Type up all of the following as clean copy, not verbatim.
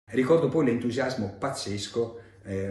Ricordo poi l'entusiasmo pazzesco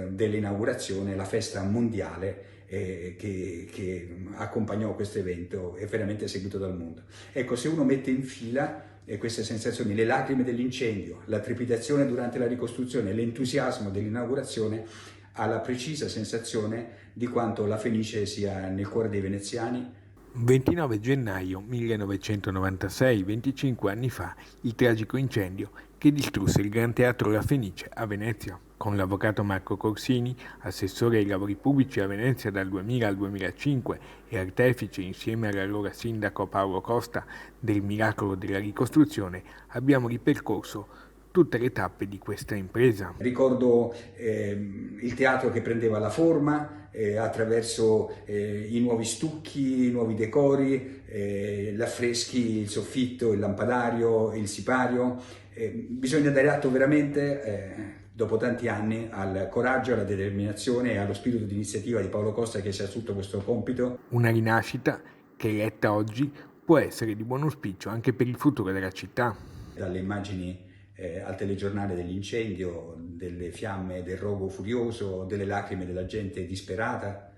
dell'inaugurazione, la festa mondiale che accompagnò questo evento e veramente seguito dal mondo. Ecco, se uno mette in fila queste sensazioni, le lacrime dell'incendio, la trepidazione durante la ricostruzione, l'entusiasmo dell'inaugurazione, ha la precisa sensazione di quanto la Fenice sia nel cuore dei veneziani. 29 gennaio 1996, 25 anni fa, il tragico incendio che distrusse il Gran Teatro La Fenice a Venezia. Con l'avvocato Marco Corsini, assessore ai lavori pubblici a Venezia dal 2000 al 2005 e artefice insieme all'allora sindaco Paolo Costa del miracolo della ricostruzione, abbiamo ripercorso tutte le tappe di questa impresa. Ricordo il teatro che prendeva la forma attraverso i nuovi stucchi, i nuovi decori, gli affreschi, il soffitto, il lampadario, il sipario. Bisogna dare atto veramente, dopo tanti anni, al coraggio, alla determinazione e allo spirito di iniziativa di Paolo Costa che si è assunto questo compito. Una rinascita che, letta oggi, può essere di buon auspicio anche per il futuro della città. Dalle immagini al telegiornale dell'incendio, delle fiamme, del rogo furioso, delle lacrime della gente disperata.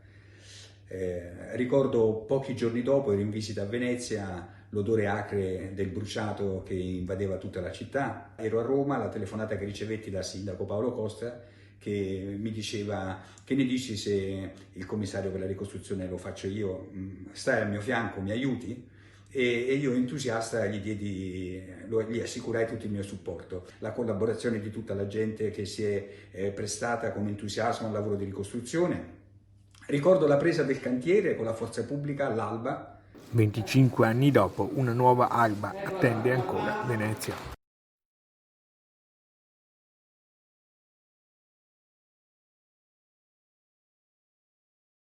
Ricordo pochi giorni dopo, ero in visita a Venezia, l'odore acre del bruciato che invadeva tutta la città. Ero a Roma, la telefonata che ricevetti dal sindaco Paolo Costa che mi diceva: che ne dici se il commissario per la ricostruzione lo faccio io, stai al mio fianco, mi aiuti? E io entusiasta gli assicurai tutto il mio supporto, la collaborazione di tutta la gente che si è prestata con entusiasmo al lavoro di ricostruzione. Ricordo la presa del cantiere con la forza pubblica all'alba. 25 anni dopo, una nuova alba attende ancora Venezia.